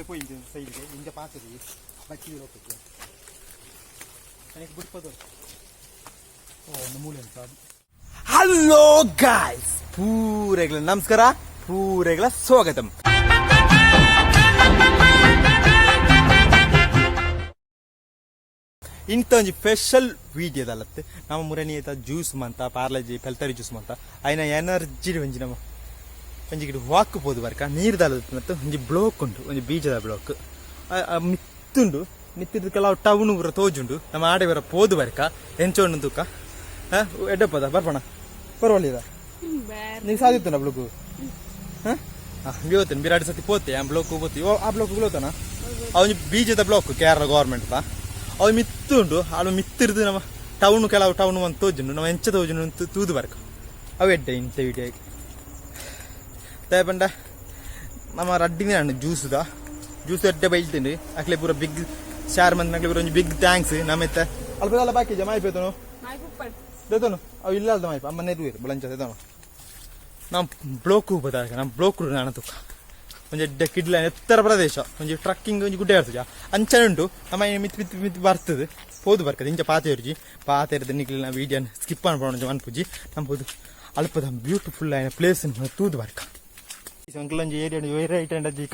ಮೂಲೆ ಪೋಯಿಂದು ಸೈಡ್ಗೆ ಹಿಂಗೆ ಪಾತದಿ ಬಚ್ಚಿ ಹೋಗ್ತದೆ ನನಗೆ ಬಿಡ್ಬೋದು ಒಂದು ಮೂಲೆ ಅಂತ. ಹಲೋ ಗಾಯ್ಸ್, ಪೂರೆಗಳ ನಮಸ್ಕಾರ, ಪೂರೆಗಳ ಸ್ವಾಗತಂ. ಇಂಥ ಒಂದು ಸ್ಪೆಷಲ್ ವೀಡಿಯೋದಲ್ಲತ್ತೆ ನಮ್ಮ ಮುರಣಿಯತ ಜ್ಯೂಸ್ ಮಂತ ಪಾರ್ಲೆಜಿ ಪೆಲ್ತರಿ ಜ್ಯೂಸ್ ಮಂತ ಅಯ್ನ ಎನರ್ಜಿ ಒಂಜಿ ನಮ್ಮ ಒಂಜಿ ಗಿಡ ವಾಕ್ಬೋದು ಬರ್ಕ ನೀರ್ದಲ್ಲ ಮತ್ತು ಒಂಜಿ ಬ್ಲೋಕ್ ಉಂಟು, ಒಂಜಿ ಬೀಜದ ಬ್ಲೋಕ್ ಮಿತ್ತುಂಡು. ಮಿತ್ತಿದ ಕೆಲವು ಟೌನ್ ಊರ ತೋಜುಂಡು ನಮ್ಮ ಆಡೆ ಬರ ಪೋದು ಬರ್ಕ ಎಂಚೋಣ್ಣು ತೂಕ ಎಡ್ಡಪ್ಪದ ಬರ್ಪಣ ಪರವಾಗಿಲ್ಲ ನೀವು ಸಾಧಿತ್ತು ನಾ ಬ್ಲೋಕು ಇವತ್ತೇನು ಬಿರಾಡಿ ಸತಿ ಪೋತೆ ಆ ಬ್ಲೋಕ್ ಹೋಗ್ತಿ ಆ ಬ್ಲೋಕ್ ಹೋಗ್ತಾನ ಅವನು ಬೀಜದ ಬ್ಲಾಕ್ ಕೇರಳ ಗೌರ್ಮೆಂಟ್ ಅವು ಮಿತ್ತುಂಡು ಅವು ಮಿತ್ತಿರ್ದು ನಮ್ಮ ಟೌನ್ ಕೆಲವು ಟೌನ್ ಒಂದು ತೋಜುಂಡು ನಾವು ಎಂಚ ತೋಜುಂಡು ತೂದು ಬರ್ಕ ಅವು ಎಡ್ಡೆ ಇಂಥ ವಿಡಿಯೋ ತೇಪಂಡ ನಮ್ಮ ರಡ್ಡಿನ ಹಣ್ಣು ಜ್ಯೂಸ್ ಎಡ್ಡೆ ಬೈಲ್ತೀನಿ ಅಕ್ಲೆ ಪೂರ ಬಿಗ್ ಶಾರ್ ಮಂದಿ ನಕ್ಲೆ ಪೂರ ಒಂದು ಬಿಗ್ ಥ್ಯಾಂಕ್ಸ್ ನಮ್ಮೆತ್ತ ಅಲ್ಪ ಬಾಕಿ ಜಮಾ ಆಯ್ತೋನು ದೇತೋನು ಅವು ಇಲ್ಲ ಅಲ್ದ ಮಾಯ್ಪ ಅಮ್ಮನೇ ಇರು ಬಲಂಚ ದೇತೋನು ನಮ್ಮ ಬ್ಲೋಕ್ ಹೋಗ್ಬೋದಾಗ ನಮ್ಮ ಬ್ಲೋಕ್ ನಾನು ತುಕ್ಕ ಒಂಜಿ ಎಡ್ಡೆ ಕಿಡ್ಲ ಎತ್ತರ ಪ್ರದೇಶ ಒಂಜಿ ಟ್ರಕ್ಕಿಂಗ್ ಒಂಜಿ ಗುಡ್ಡೆ ಇರ್ತದೆ ಅಂಚನೆ ಉಂಟು ನಮ್ಮ ಮಿತ್ ಬರ್ತದೆ ಪೋದು ಬರ್ಕದೆ ಇಂಚ ಪಾತೆ ಇರ್ದು ನಿಕ್ಲಿನ ವೀಡಿಯೋನ ಸ್ಕಿಪ್ ಅನ್ಬೋದು ಅನ್ಪುಜಿ ನಮ್ಬೋದು ಅಲ್ಪದ ಬ್ಯೂಟಿಫುಲ್ ಆಯ್ನ ಪ್ಲೇಸ್ ತೂದು ಬರ್ಕ ಒಂಜಿ ಏರಿಯಾ ರೈಟ್ ಹ್ಯಾಂಡ್ ಅಜ್ಜಿ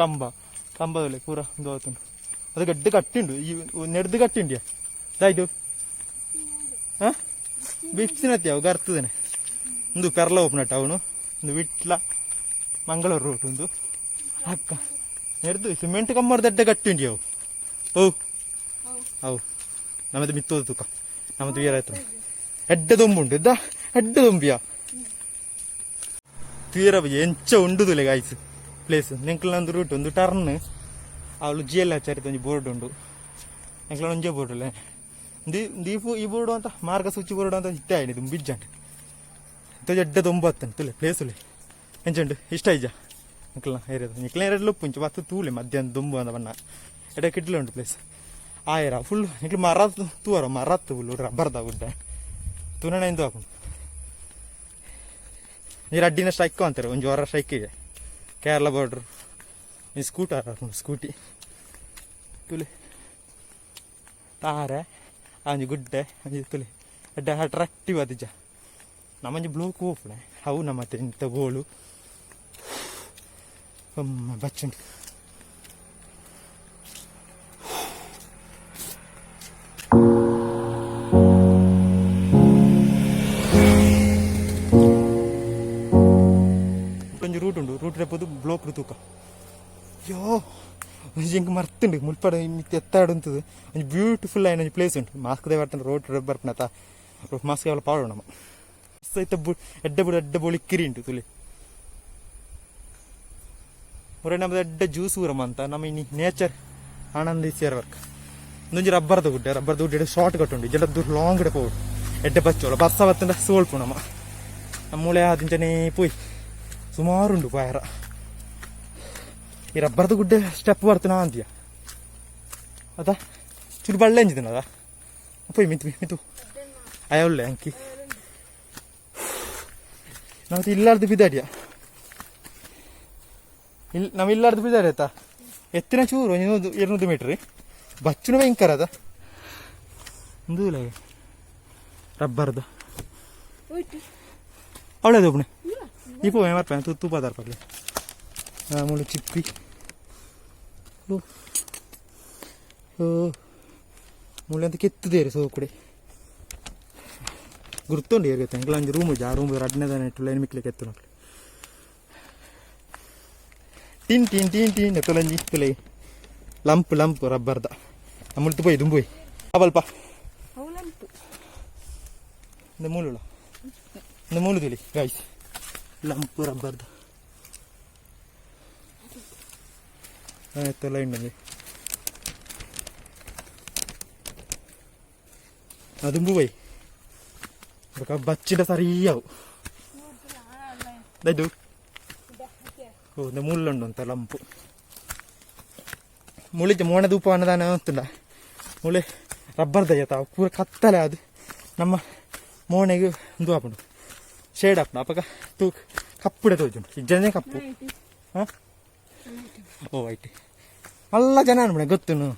ಕಂಬದಲ್ಲಿ ಪೂರ ಒಂದು ಅವತ್ತುಂಡು ಅದು ಗಡ್ಡೆ ಕಟ್ಟಿಂಡು ಈ ನೆಡ್ದು ಕಟ್ಟಿಂಡ್ಯಾ ದಾಯ್ತು ಹಾಂ ಬಿಚ್ಚಿನತ್ತಿ ಅವು ಗರ್ತದೇನೆ ಒಂದು ಪೆರ್ಲ ಓಪನ್ ಟೌನು ಒಂದು ವಿಟ್ಲ ಮಂಗಳೂರು ರೂಟ್ ಒಂದು ಅಕ್ಕ ನೆಡ್ದು ಸಿಮೆಂಟ್ ಕಮ್ಮರ್ದು ಎಡ್ಡೆ ಕಟ್ಟಿಂಡಿ ಅವು ಅವು ನಮ್ಮದು ಮಿತ್ತೋದು ತೂಕ ನಮ್ಮದು ವೀರ ಆಯ್ತು ಎಡ್ಡೆ ದೊಂಬುಂಟು ಇದ್ದ ಎಡ್ಡೆ ದೊಂಬಿಯಾ ತೀರ ಎಂಚ ಉಂಡುದಿಲ್ಲ ಗಾಯ್ಸ್ ಪ್ಲೇಸ್ ನೆಂಕ್ಲೊಂದು ರೂಟ್ ಒಂದು ಟರ್ನ್ ಅವಳು ಜಿ ಎಲ್ ಆಚಾರಿತ ಒಂದು ಬೋರ್ಡ್ ಉಂಡು ನೆಂಕ್ಲ ಒಂಜೇ ಬೋರ್ಡ್ ಅಲ್ಲ ದೀಪು ಈ ಬೋರ್ಡು ಅಂತ ಮಾರ್ಗಸೂಚಿ ಬೋರ್ಡ್ ಅಂತ ಇಟ್ಟೆ ಆಯ್ತು ಬಿಜ್ಜಂಡು ಇಂಥ ಎಡ್ಡೆ ದೊಂಬತ್ತಂತ ತುಲೆ ಪ್ಲೇಸುಲೆ ಎಂಚುಂಡು ಇಷ್ಟ ಐಜ ನಿಕ್ಲ ಏರಿಯಾದ ನಿಕ್ಲ ಎರಡು ಲೊಪ್ಪುಂಚು ಬತ್ತು ತೂಲೆ ಮಧ್ಯಾಹ್ನ ದೊಂಬು ಅಂತ ಬಣ್ಣ ಎಡೆ ಕಿಡ್ಲೆ ಉಂಟು ಪ್ಲೇಸ್ ಆಯರ ಫುಲ್ ನಿಕ್ಲು ಮರತ್ತು ಫುಲ್ ರಬ್ಬರ್ದ ಗುಡ್ಡ ತುನಣೆಂದು ಹಾಕೊಂಡು ನೀರು ಅಡ್ಡಿನ ಸ್ಟ್ರೈಕ್ ಅಂತಾರೆ ಒಂದು ವಾರ ಸ್ಟ್ರೈಕ್ ಇದೆ ಕೇರಳ ಬಾರ್ಡ್ರು ಈ ಸ್ಕೂಟರ್ ಹಾಕೊಂಡು ಸ್ಕೂಟಿ ತುಲಿ ತಾರೆ ಅಂಜಿ ಗುಡ್ಡೆ ಅಂಜಿ ತುಲಿ ಎಡ್ಡೆ ಅಟ್ರಾಕ್ಟಿವ್ ಅದಿಜ ನಮ್ಮಂಜಿ ಬ್ಲೋಕ್ ಹೋಗ್ಲೆ ಅವು ನಮ್ಮ ಹತ್ರ ಇಂಥ ಗೋಳು ಬಚ್ಚುಂಡು ಒಂಜಿ ರೂಟ್ ಉಂಡು ರೂಟ್ ರೆಪ್ಪದು ಬ್ಲೋಕ್ ತೂಕ ಅಯ್ಯೋ ಒಂಜಿ ಹೆಂಗೆ ಮರ್ತುಂಡು ಮುಲ್ಪಡ ಮಿತ್ ಎತ್ತಾಡುಂತದು ಒಂಜಿ ಬ್ಯೂಟಿಫುಲ್ ಆಯ್ನ ಒಂಜಿ ಪ್ಲೇಸ್ ಉಂಟು ಮಾಸ್ಕ್ದೇ ಬರ್ತಾನೆ ರೋಡ್ ಬರ್ಪನತ ಮಾಸ್ಕ್ ಎಲ್ಲ ಪಾಡು ನಮ್ಮ ಸಹಿತ ಎಡ್ಡೆ ಬೋಳಿ ಕಿರಿ ಉಂಟು ತುಲಿ ಹೊರ ನಮ್ಮದು ಎಡ್ಡೆ ಜ್ಯೂಸ್ ಊರಮ್ಮ ಅಂತ ನಮ್ಮ ಇನ್ನು ನೇಚರ್ ಆನಂದಿಸಿಯರ್ ವರ್ಕ್ ಒಂದೊಂಜಿ ರಬ್ಬರ್ದ ಗುಡ್ಡೆ ಶಾರ್ಟ್ ಕಟ್ ಉಂಟು ಜಡ ದೂರ ಲಾಂಗ್ ಡೆ ಪೋಡು ಎಡ್ಡೆ ಬಚ್ಚೋಳ ಬಸ್ಸ ಬತ್ತಂಡ ಸೋಲ್ಪು ನಮ್ಮ ಮೂಳೆ ಆದಿಂಚನೇ ಪೋಯ್ ಸುಮಾರುಂಡು ಪಾಯರ ಈ ರಬ್ಬರ್ದ ಗುಡ್ಡೆ ಸ್ಟೆಪ್ ಬರ್ತನಾ ಅಂತೀಯ ಅದ ಚೂರು ಬಳ್ಳೆ ಅಂಜಿದನ ಅದ ಪೋಯ್ ಮಿತು ಅಯ ಒಳ್ಳೆ ಅಂಕಿ ನಾವು ಇಲ್ಲಾರ್ದು ಬಿದ್ದಾಡಿಯ ನಾವು ಇಲ್ಲಾರ್ದು ಬಿದ್ದಾಡಿ ಆಯ್ತಾ ಎತ್ತಿನ ಚೂರು 200 ಮೀಟ್ರ್ ಬಚ್ಚುನ ಭಯಂಕರ ಅದ ಒಂದು ರಬ್ಬರ್ದು ಅವಳೇದು ಒಬ್ಬನೇ ಇಪ್ಪು ಮರ್ಪ ತುಪ್ಪ ತರ್ಪಲ್ಲಿ ಮುಳು ಚಿಪ್ಪಿ ಮುಳ್ಳೆ ಅಂತ ಕೆತ್ತದೇರಿ ಸೋಕುಡೆ ಗುರ್ತುಂಡು ಏರ್ಗತ್ತೆ ಎಂಕ್ಲ ಒಂದು ರೂಮ್ ಆ ರೂಮ್ ರಡ್ನೆದ ನೆಟ್ಟು ಲೈನ್ ಮಿಕ್ಲಿಕ್ಕೆ ಎತ್ತು ಮಕ್ಳು ಟೀನ್ ಎತ್ತಲಂಜಿ ತುಲೈ ಲಂಪ್ ರಬ್ಬರ್ದ ಮುಳ್ತು ಪೋಯ್ ದುಂಬೋಯ್ ಅವಲ್ಪ ಮೂಲು ತುಲಿ ಗಾಯ್ಸ್ ಲಂಪ್ ರಬ್ಬರ್ದ ಎತ್ತಲ್ಲ ಇಂಡಿ ದುಂಬು ಪೋಯ್ ಬಚ್ಚಿಡ ಸರಿಯಾವು ಇದು ಮುಳ್ಳುಂಡು ಅಂತ ಲಂಪು ಮುಳಿಜ ಮೋಣದ ಉಪ ಅನ್ನದಾನ ಅಂತುಂಡ ಮುಳೆ ರಬ್ಬರ್ ದಯ್ಯತ ಪೂರ ಕತ್ತಲೆ ಅದು ನಮ್ಮ ಮೋಣೆಗೆ ಒಂದು ಹಾಪುಂಡು ಶೇಡ್ ಹಾಪುಂಡು ಅಪ್ಪಗ ತೂ ಕಪ್ಪುಡೆ ತೋಜುಂಡು ಇಜ್ಜನೇ ಕಪ್ಪು ಹಾಂ ಓ ವೈಟ್ ಅಲ್ಲ ಜನ ಅನ್ಬಿಡ ಗೊತ್ತು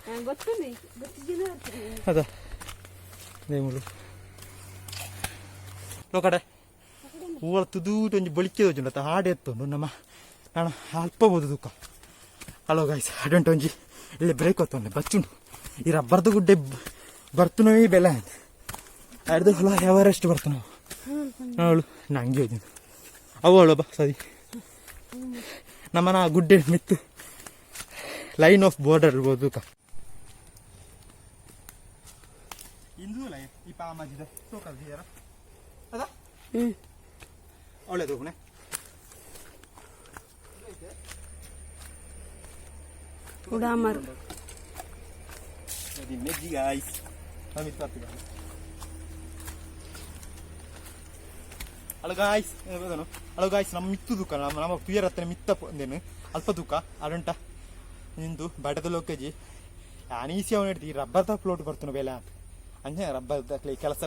ಅದ ದೇಮುಲು ಲೋಕಡೆ ಹೂವಳ ತುದೂಟ ಒಂಜಿ ಬಳಿಕೆ ಉಂಟ ಹಾಡೆ ಎತ್ತುಂಡು ನಮ್ಮ ನಾನು ಅಲ್ಪ ಬೋದು ತೂಕ ಹಲೋ ಗಾಯ್ಸ್ ಅಡಂಟು ಒಂಜಿ ಇಲ್ಲೇ ಬ್ರೇಕ್ ಹೊತ್ತೊಂಡೆ ಬಚ್ಚುಂಡು ಈ ರಬ್ಬರ್ದು ಗುಡ್ಡೆ ಬರ್ತನೋ ಬೆಲೆ ಅಂತ ಅರ್ದು ಹೊಲ ಎವರೆಸ್ಟ್ ಬರ್ತು ನಾವು ಅವಳು ನಂಗೆ ಹೋಯ್ತು ಅವಳು ಬಾ ಸರಿ ನಮ್ಮನ ಗುಡ್ಡೆ ಮಿತ್ತು ಲೈನ್ ಆಫ್ ಬಾರ್ಡರ್ ಇರ್ಬೋದು ತೂಕ ಇಂದು ಈ ಪಾಮಾಜಿದ ತೂಕ ಅದ ಒಳ್ಳೆದು ಹೋಗ್ನೆ ಉಡಾಮರು ಮೆಜ್ಜಿ guys hello guys hello guys ನಮ್ಮ ಮಿತ್ತು ತೂಕ ನಮ್ಮ ತುಯರ್ ಹತ್ತಿರ ಮಿತ್ತ ಅಂದೇನು ಅಲ್ಪ ತೂಕ ಅಡುಂಟ ನಿಂದು ಬಡದ ಲೋಕಜಿ ಅನೀಸಿ ಅವನು ಹೇಳ್ತಿ ರಬ್ಬರ್ದ ಫ್ಲೋಟ್ ಬರ್ತಾನೆ ಬೆಲೆ ಅಂತ ಅಂಜೆ ರಬ್ಬರ್ದ ಕೆಲಸ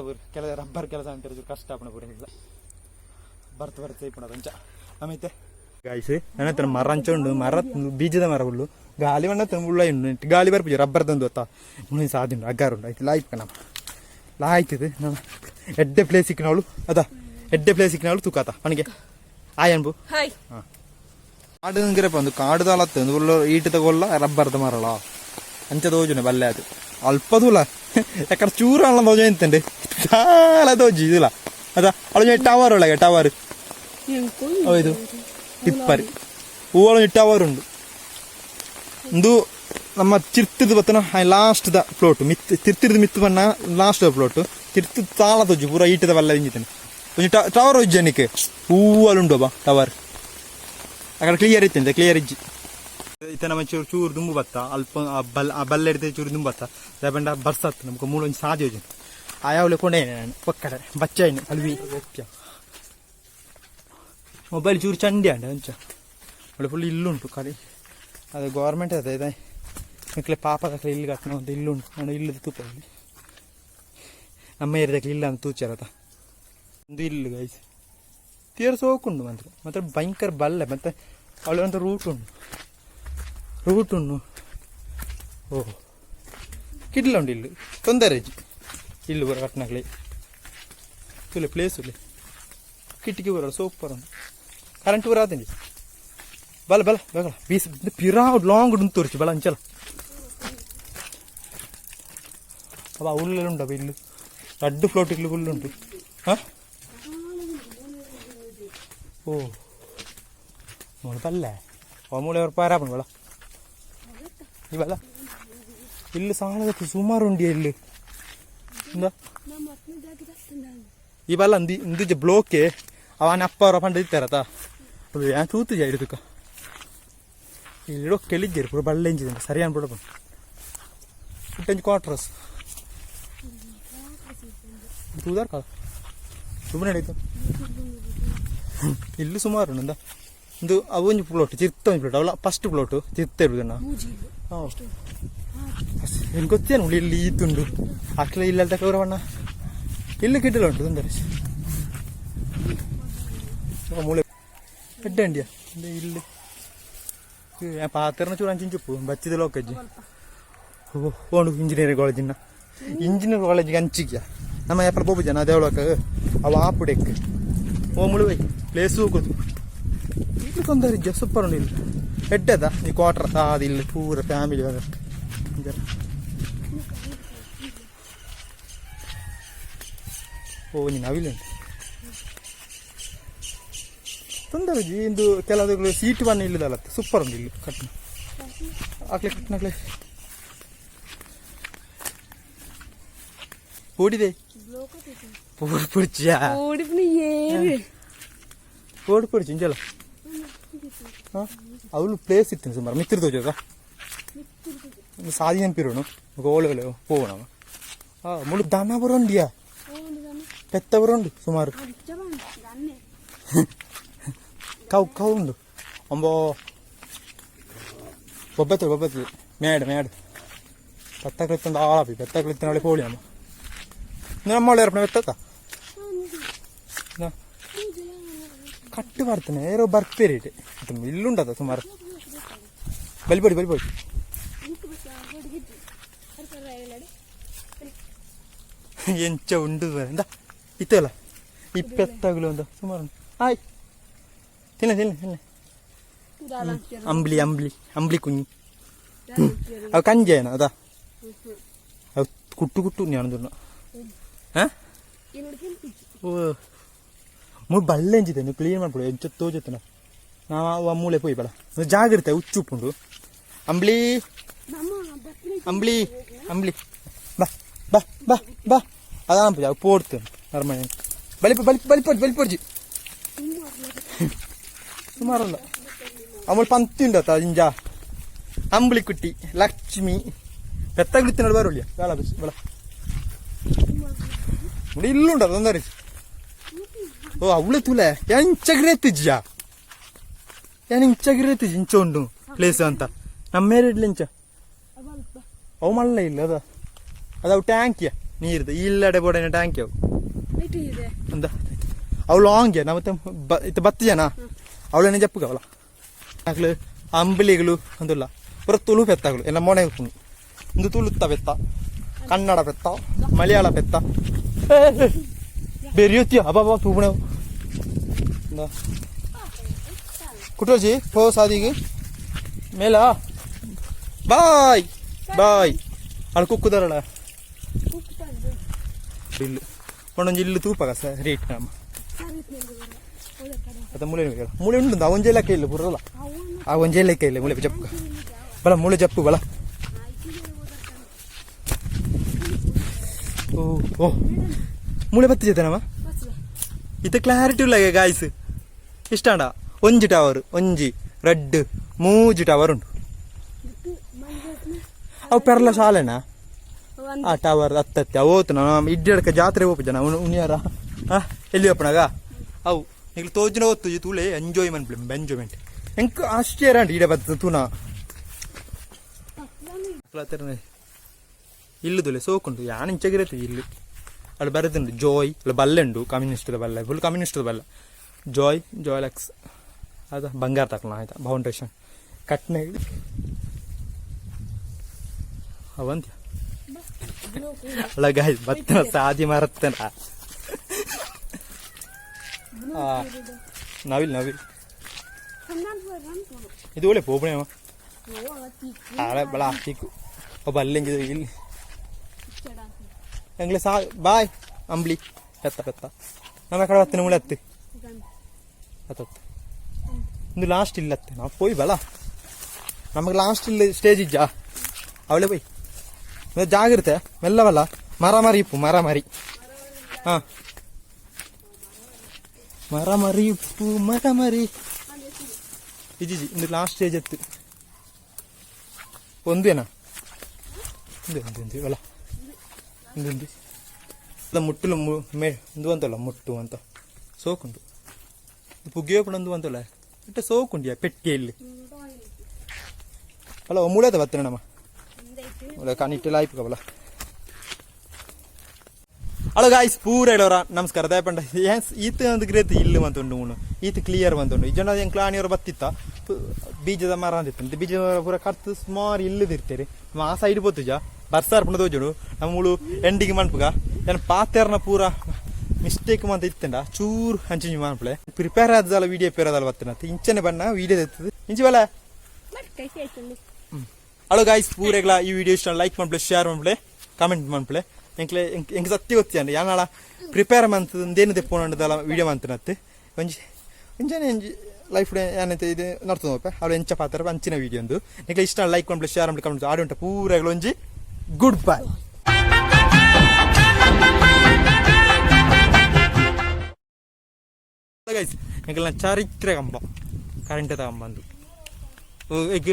ರಬ್ಬರ್ ಕೆಲಸ ಅಂತ ಕಷ್ಟ ಪಣ ಬರೋದಿಲ್ಲ ಬರ್ತಾ ಇಪ್ಪಣದ ಅಂಚ ಆಮೇಲೆ ಗಾಯ್ಸ್ ನನ್ನ ಹತ್ರ ಮರ ಅಂಚ ಉಂಡು ಮರ ಬೀಜದ ಮರ ಉಳ್ಳು ಗಾಲಿ ಬಣ್ಣ ಉಳ್ಳ ಉಂಟು ಗಾಲಿ ಬರ್ಪು ರಬ್ಬರ್ ತಂದು ಗೊತ್ತಾ ಮುನಿ ಸಾಧು ಅಗ್ಗಾರು ಉಂಟು ಆಯ್ತು ಲಾಯ್ಕ ನಮ್ಮ ಲಾಯ್ತದು ನಾನು ಎಡ್ಡೆ ಪ್ಲೇಸ್ ಸಿಕ್ಕಿನವಳು ಅದ ಎಡ್ಡೆ ಪ್ಲೇಸ್ ಸಿಕ್ಕಿನವಳು ತೂಕಾತ ಅವನಿಗೆ ಆಯ್ ಅನ್ಬು ಹಾಂ ಕಾಡು ಒಂದು ಕಾಡು ತಾಳತ್ತು ಉಳ್ಳ ಈಟು ತಗೊಳ್ಳ ರಬ್ಬರ್ದ ಮರಳ ಅಂಚ ತೋಜುನೆ ಬಲ್ಲೆ ಅದು ಅಲ್ಪ ತೂಲ ಯಾಕಡೆ ಚೂರ ಅಲ್ಲ ತೋಜ ಎಂತಂಡೆ ಕಾಲ ತೋಜಿ ಇದಿಲ್ಲ ಅದ ಅವಳ ಟವರ್ ಒಳಗೆ ಟವರ್ ಹೌದು ಟಿಪ್ಪರ್ ಹೂವಳ ಟವರ್ ಉಂಡು ಒಂದು ನಮ್ಮ ಚಿರ್ತಿದ್ ಬತ್ತನ ಲಾಸ್ಟ್ ದ ಫ್ಲೋಟ್ ಮಿತ್ ತಿರ್ತಿರ್ದು ಮಿತ್ತು ಬಣ್ಣ ಲಾಸ್ಟ್ ದ ಫ್ಲೋಟ್ ತಿರ್ತಿ ತಾಳ ತೋಜು ಪೂರ ಈಟದ ಬಲ್ಲ ಇಂಜಿತೇನೆ ಒಂದು ಟವರ್ ಒಜ್ಜಿ ಅನಿಕೆ ಹೂವಲುಂಡು ಬಾ ಟವರ್ ಅక్కడ ಕ್ಲಿಯರ್ ಇತ್ತಂತೆ ಕ್ಲಿಯರ್ ಇಜ್ಜಿ ಇತ್ತ ನಮ್ಮ ಚೂರು ದುಂಬು ಬತ್ತ ಅಲ್ಪ ಬಲ್ಲ ಹಿಡಿದ ಚೂರು ದುಂಬು ಬತ್ತ ರೇಪಂಡ ಬರ್ಸತ್ತು ನಮ್ಗೆ ಮೂಲೊಂದು ಸಾಧ್ಯ ಯೋಜನೆ ಆಯಾವಲೆ ಕೊಂಡೇನೆ ನಾನು ಪಕ್ಕಡೆ ಬಚ್ಚಾಯಿನ ಅಲ್ವಿ ಮೊಬೈಲ್ ಚೂರು ಚಂಡಿ ಅಂಡ ಅಂಚ ಒಳ್ಳೆ ಫುಲ್ ಇಲ್ಲುಂಟು ಖಾಲಿ ಅದು ಗೌರ್ಮೆಂಟ್ ಅದ ಇದೆ ಮಕ್ಕಳೇ ಪಾಪದ ಇಲ್ಲಿ ಕಟ್ಟಣ ಒಂದು ಇಲ್ಲುಂಟು ನಾನು ಇಲ್ಲದ ತೂಪಲ್ಲಿ ನಮ್ಮ ಏರಿಯಾದಲ್ಲಿ ಇಲ್ಲ ಅಂತ ತೂಚಾರತ ಒಂದು ಇಲ್ಲು ಗೈಸ್ ತೀರ್ಸಿ ಹೋಗುಂಡು ಮಾತ್ರ ಭಯಂಕರ ಬಲ್ಲೆ ಮತ್ತೆ ಅವಳು ಒಂದು ರೂಟ್ ಉಂಡು ಓ ಕಿಡ್ಲ ಉಂಡು ಇಲ್ಲು ತೊಂದರೆ ಇಲ್ಲು ಬರೋ ಕಟ್ನಾಗ್ಲಿ ಇಲ್ಲ ಪ್ಲೇಸ್ ಇಲ್ಲಿ ಕಿಟಕಿ ಬರೋದು ಸೂಪರ್ ಉಂಟು ಕರೆಂಟ್ ಬರಾತೀನಿ ಬಲ ಬಲ ಬೇಗ ಬೀಸ್ ಪಿರಾ ಲಾಂಗ್ ಉಂಟು ತೋರಿಸಿ ಬಲ ಅಂಚಲ ಅವ ಉಳ್ಳೆಲ್ಲ ಅವ ಇಲ್ಲು ರಡ್ಡು ಫ್ಲೋಟ್ ಇಲ್ಲು ಉಂಟು ಹಾಂ ಓ ನೋಡಿ ಬಲ್ಲೆ ಮೂಳೆ ಅವ್ರ ಪಾರಾಪಣ ಬಲ ಇವಲ್ಲ ಇಲ್ಲಿ ಸಾಲದಕ್ಕೆ ಸುಮಾರು ಉಂಡಿ ಇಲ್ಲಿ ಇವಲ್ಲ ಇಂದು ಬ್ಲೋಕೆ ಅವನ ಅಪ್ಪ ಅವರ ಪಂಡ ಇತ್ತಾರತ ಯಾನ್ ತೂತು ಹಿಡಿದುಕ ಇಲ್ಲೋ ಕೆಳಿದ್ದೀರಿ ಪೂರ ಬಳ್ಳೆ ಎಂಜಿದೆ ಸರಿ ಅನ್ಬಿಡ ಪುಟ್ಟಂಜಿ ಕ್ವಾರ್ಟರ್ಸ್ ತೂದಾರ ಕಾಲ ಸುಮ್ಮನೆ ನಡೀತು ಇಲ್ಲಿ ಸುಮಾರು ಉಂಡ ಒಂದು ಅವೊಂದು ಪ್ಲೋಟ್ ಚಿರ್ತ ಒಂದು ಪ್ಲೋಟ್ ಅವಳ ಫಸ್ಟ್ ಪ್ಲೋಟು ಚಿರ್ತ ಇರುವುದನ್ನ ಏನು ಗೊತ್ತೇನು ಇಲ್ಲಿ ಈತುಂಡು ಅಕ್ಲ ಇಲ್ಲ ತಗೊರವಣ್ಣ ಇಲ್ಲಿ ಕಿಡ್ಡಲ ಉಂಟು ತೊಂದರೆ ಮೂಳೆ ಎಡ್ಡೆ ಅಂಡಿಯ ಇಲ್ಲಿ ಪಾತ್ರನ ಚೂರು ಅಂಚಿಂಚುಪ್ಪು ಬಚ್ಚಿದ ಲೋಕಜ್ಜಿ ಓಣು ಇಂಜಿನಿಯರಿಂಗ್ ಕಾಲೇಜಿನ ಇಂಜಿನಿಯರಿಂಗ್ ಕಾಲೇಜಿಗೆ ಅಂಚಿಕ್ಯ ನಮ್ಮ ಎಪ್ಪಲ ಪೋಪು ಜನ ಅದೇ ಒಳಕ ಅವ ಆಪುಡೆಕ್ ಓ ಮುಳುವೈ ಪ್ಲೇಸು ಹೋಗೋದು ಇಲ್ಲಿ ತೊಂದರೆ ಇಜ್ಜ ಸೂಪರ್ ಉಂಡು ಇಲ್ಲಿ ಎಡ್ಡೆದ ಈ ಕ್ವಾರ್ಟರ್ ಅದು ಇಲ್ಲಿ ಪೂರ ಫ್ಯಾಮಿಲಿ ಓ ನೀನು ಅವಿಲೆಂಟು ತೊಂದರೆ ಇಂದು ಕೆಲವು ಸೀಟ್ ಬಣ್ಣ ಇಲ್ಲದಲ್ಲ ಸೂಪರ್ ಉಂಟು ಇಲ್ಲಿ ಕಟ್ನ ಆಕ್ಲೆ ಕಟ್ನಾಕ್ಲೆ ಓಡಿದೆ പൊടിച്ചാ ಓಡಿ ಪೊಡಿಚು ಇಂಜಲ ಹಾಂ ಅವಳು ಪ್ಲೇಸ್ ಇತ್ತು ಸುಮಾರು ಮಿತ್ರ ತೋಜೋಗ ಸಾದಿ ನೆನಪಿರೋಣ ಓಳೆ ಒಲೆ ಹೋಗೋಣ ಹಾಂ ಮುಳು ದನ ಬರೋಂಡಿಯಾ ಪೆತ್ತ ಬರೋಂಡು ಸುಮಾರು ಕೌ ಉಂಡು ಒಂಬೋ ಬೊಬ್ಬತ್ತು ಮೇಡ್ ಪತ್ತಕ್ಲಿತ್ತಂದು ಆಳಾಪಿ ಪೆತ್ತಕ್ಲಿತ್ತಿನ ಅವಳೆ ಕೋಳಿ ನಮ್ಮ ನಮ್ಮವಳು ಎರಪಣ ಎತ್ತತ್ತ ಕಟ್ಟು ಬರ್ತೇನೆ ಏರೋ ಬರ್ತೀರಿ ಇಲ್ಲುಂಟದ ಸುಮಾರು ಬಲಿಪೊಡಿ ಎಂಚ ಉಂಡು ಎಂದ ಇತ್ತಲ್ಲ ಇಪ್ಪತ್ತಾಗಲು ಒಂದು ಸುಮಾರು ಹಾಯ್ ತಿನ್ನ ತಿನ್ನ ತಿನ್ನ ಅಂಬ್ಲಿ ಅಂಬ್ಲಿ ಅಂಬ್ಲಿ ಕುഞ്ഞി ಅವು ಕಂಜೇನ ಅದಾ ಅವು ಕುಟ್ಟು ಕುಟ್ಟು ಜ್ಞಾನದುನ್ನ ಓ ಮೂರು ಬಳ್ಳೆ ಎಂಚಿದೆ ನೀವು ಕ್ಲೀನ್ ಮಾಡ್ಬಿಡು ಎಂಚ ತೋಜತ್ತನ ನಾವು ಆ ಮೂಳೆ ಪೋಯ್ ಬೇಡ ಜಾಗ್ರತೆ ಉಚ್ಚುಪ್ಪುಂಡು ಅಂಬ್ಲಿ ಅಂಬ್ಲಿ ಅಂಬ್ಲಿ ಬಾ ಬಾ ಬಾ ಬಾ ಅದಾನ ಪೂಜಾ ಪೋಡ್ತು ನರ್ಮಣಿ ಬಲಿಪ ಬಲಿಪ ಬಲಿಪೋಡ್ಜಿ ಬಲಿಪೋಡ್ಜಿ ಸುಮಾರಲ್ಲ ಅವಳು ಪಂತಿಂಡತ್ತ ಇಂಜ ಅಂಬ್ಲಿ ಕುಟ್ಟಿ ಲಕ್ಷ್ಮಿ ಪೆತ್ತಾಗ್ಲಿತ್ತು ನೋಡಿ ಬರೋಳಿಯ ಬೇಡ ಬಿಸಿ ಬೇಡ ನೋಡಿ ಇಲ್ಲುಂಡ ತೊಂದರೆ ಓ ಅವಳು ತುಲೆ ಎಂಚಗ್ರೆತ್ತಿಜ್ಜಾ ಏನು ಇಂಚಾಗಿರತ್ತಿಜ್ಜಿ ಇಂಚ ಉಂಡು ಪ್ಲೇಸ್ ಅಂತ ನಮ್ಮ ಮೇಲೆ ಇಡ್ಲಿ ಇಂಚ ಅವು ಮಲ್ಲ ಇಲ್ಲ ಅವು ಟ್ಯಾಂಕಿಯ ನೀರ್ದು ಇಲ್ಲಡೆ ಬೋಡನೆ ಟ್ಯಾಂಕಿ ಅವು ಅಂದ ಅವಳು ಲಾಂಗ್ಯ ನಾ ಮತ್ತೆ ಇತ್ತು ಬತ್ತು ಜನ ಅವಳೇನೆ ಜಪ್ಪಗವಲ್ಲ ಆಗ್ಲು ಅಂಬಲಿಗಳು ಅಂದಿಲ್ಲ ಪುರ ತುಳು ಪೆತ್ತಗಳು ಎಲ್ಲ ಮೊಣೆ ಉಪ್ಪುಂಡು ಒಂದು ತುಳುತ್ತ ಪೆತ್ತ ಕನ್ನಡ ಪೆತ್ತ ಮಲಯಾಳ ಪೆತ್ತ ಬೆರಿಯುತ್ತೀಯ ಅಬ್ಬಾ ತೂಬಣವು ಕುಟೋಜಿ ಹೋ ಸಾದಿಗೆ ಮೇಲ ಬಾಯ್ ಬಾಯ್ ಅಲ್ಲಿ ಕುಕ್ಕುದಾರಳ ಇಲ್ಲು ಒಂದೊಂದು ಇಲ್ಲು ತೂಪಾಗ ಸರ್ ರೇಟ್ ನಮ್ಮ ಅದ ಮುಳೆ ಮುಳೆ ಉಂಟು ಆ ಒಂಜೆ ಲೆಕ್ಕ ಇಲ್ಲ ಬರಲ್ಲ ಆ ಒಂಜೆ ಲೆಕ್ಕ ಇಲ್ಲ ಮುಳೆ ಜಪ್ಪು ಬಲ ಮುಳೆ ಜಪ್ಪು ಬಲ ಓ ಓ ಮುಳೆ ಬತ್ತಿಜತೆ ನಮ್ಮ ಇದು ಕ್ಲಾರಿಟಿ ಇಲ್ಲ ಗಾಯ್ಸ್ ಇಷ್ಟಾಂಡ ಒಂಜಿ ಟವರ್ ಒಂಜಿ ರೆಡ್ ಮೂಜಿ ಟವರ್ ಉಂಟು ಅವು ಪೆರ್ಲ ಶಾಲೆನಾ ಆ ಟವರ್ ಹತ್ತತ್ತೆ ಅವು ಹೋತು ನಾವು ಇಡ್ಡಕ ಜಾತ್ರೆ ಹೋಪ ಜನ ಉನಿಯಾರ ಎಲ್ಲಿ ಹೋಪನಾಗ ಅವು ಈಗ ತೋಜಿನ ಹೊತ್ತು ತೂಳೆ ಎಂಜಾಯ್ಮೆಂಟ್ ಎಂಜಾಯ್ಮೆಂಟ್ ಎಂಕ್ ಆಶ್ಚರ್ಯ ಅಂಡಿ ಇಡ ಬತ್ತ ತೂನಾ ಇಲ್ಲು ತುಲೆ ಸೋಕುಂಟು ಯಾನ್ ಇಂಚಾಗಿರತ್ತೆ ಇಲ್ಲು ಅಲ್ಲಿ ಬರೆದುಂಟು ಜಾಯ್ ಅಲ್ಲಿ ಬಲ್ಲೆ ಉಂಟು ಕಮ್ಯುನಿಸ್ಟ್ದ ಬಲ್ಲೆ ಫುಲ್ ಕಮ್ಯುನಿಸ್ಟ್ದ ಬಲ್ಲ ಜಾಯ್ ಜಾಯ್ಲೆಕ್ಸ್ ಅದ ಬಂಗಾರ ತಕೊಳ್ಳ ಆಯ್ತಾ ಫೌಂಡೇಶನ್ ಕಟ್ನೆ ಅವಂತ ಅಲ್ಲ ಗಾಯ್ ಬತ್ತನ ಸಾದಿ ಮಾರತ್ತನ ನವಿಲ್ ನವಿಲ್ ಇದು ಒಳ್ಳೆ ಪೋಪಣೆ ಬಳ ಹಾಕಿಕು ಒಬ್ಬ ಅಲ್ಲಿಂದ ಇಲ್ಲಿ ಎಂಗ್ಲೆ ಸಾ ಬಾಯ್ ಅಂಬ್ಲಿ ಪೆತ್ತ ಪೆತ್ತ ನಮ್ಮ ಕಡೆ ಹತ್ತಿನ ಮುಳೆ ಹತ್ತಿ ಹತ್ತತ್ತು ಇಂದು ಲಾಸ್ಟ್ ಇಲ್ಲತ್ತೆ ನಾವು ಪೋಯ್ ಬಲ ನಮಗೆ ಲಾಸ್ಟ್ ಇಲ್ಲ ಸ್ಟೇಜ್ ಇಜ್ಜಾ ಅವಳೆ ಪೋಯ್ ಜಾಗಿರುತ್ತೆ ಮೆಲ್ಲವಲ್ಲ ಮರ ಮರಿ ಇಪ್ಪು ಮರ ಮರಿ ಹಾಂ ಮರ ಮರಿ ಇಪ್ಪು ಮರ ಮರಿ ಇಜ್ಜಿ ಇಂದು ಲಾಸ್ಟ್ ಸ್ಟೇಜ್ ಎತ್ತು ಒಂದೇನಾ ಒಂದು ಅಲ್ಲ ಒಂದು ಮುಟ್ಟಲು ಮೇ ಒಂದು ಅಂತಲ್ಲ ಮುಟ್ಟು ಅಂತ ಸೋಕುಂಟು ಪುಗ್ಗಿಯೋಪುಣಂದು ಅಂತಲ್ಲ ಇಟ್ಟ ಸೋಕುಂಡಿಯ ಪೆಟ್ಟಿಗೆಯಲ್ಲಿ ಅಲ್ಲ ಮುಳದ ಬತ್ತನ ನಮ್ಮ ಕಾಣಿಟ್ಟೆಲ್ಲ ಆಯ್ಪಲ್ಲ ಹಲೋ ಗಾಯ್ಸ್ ಪೂರ ಹೇಳೋರ ನಮಸ್ಕಾರ ದಯಪಂಡ ಈತ ಒಂದು ಗ್ರೇತ್ ಇಲ್ಲಿ ಬಂತುಂಡು ಉಣ್ಣು ಈತ ಕ್ಲಿಯರ್ ಬಂತುಂಡು ಈ ಜನ ಕ್ಲಾಣಿಯವರು ಬತ್ತಿತ್ತ ಬೀಜದ ಮರ ಅಂತಿತ್ತು ಬೀಜ ಪೂರ ಕತ್ತು ಸುಮಾರು ಇಲ್ಲದಿರ್ತೀರಿ ಆ ಸೈಡ್ ಬತ್ತುಜ ಬರ್ಸಾರ್ ಪುಣ ತೋಜುಡು ನಮ್ಮಳು ಎಂಡಿಗೆ ಮನ್ಪುಗ ಏನು ಪಾತೆರ್ನ ಪೂರ ಮಿಸ್ಟೇಕ್ ಅಂತ ಇತ್ತಂಡ ಚೂರು ಹಂಚಿ ಮಾಡ್ಪಳೆ ಪ್ರಿಪೇರ್ ಆದಲ್ಲ ವಿಡಿಯೋ ಪೇರ್ ಅದಲ್ಲ ಬತ್ತಿನ ಇಂಚನೆ ಬಣ್ಣ ವಿಡಿಯೋ ಎತ್ತದು ಇಂಚಿ ಬಲ ಹಲೋ ಗಾಯ್ಸ್ ಪೂರೆಗ್ಲ ಈ ವಿಡಿಯೋ ಇಷ್ಟ ಲೈಕ್ ಮಾಡ್ಬಿಳೆ ಶೇರ್ ಮಾಡ್ಬಿಳೆ ಕಾಮೆಂಟ್ ಮಾಡ್ಬಿಳೆ ಎಂಕ್ಲೆ ಎಂಕ್ ಸತ್ತಿ ಗೊತ್ತಿಯಂడి ಯಾನಾಳ ಪ್ರಿಪೇರ್ ಮಂತೇನು ತೆಪ್ಪೋಣದಲ್ಲ ವಿಡಿಯೋ ಮಂತನತ್ತೆ ಒಂಜಿ ಇಂಜನೆ ಎಂಜಿ ಲೈಫ್ ಏನಂತ ಇದು ನೋಡ್ತೋಪ ಅವಳು ಎಂಚ ಪಾತ್ರ ಅಂಚಿನ ವಿಡಿಯೋ ಒಂದು ಎಂಕ್ಲೆ ಇಷ್ಟ ಲೈಕ್ ಮಾಡ್ಬಿಳೆ ಶೇರ್ ಮಾಡ್ಬಿಳೆ ಕಮೆಂಟ್ ಆಡುಂಟ ಪೂರೆಗ್ಲ ಒಂಜಿ ಗುಡ್ ಬೈ ಗೈಸ್ ಎಂಕ್ಲೆ ಚಾರಿತ್ರೆ ಕಂಬ ಕರೆಂಟ್ ತಗೊಂಬಂದು ಎಗ್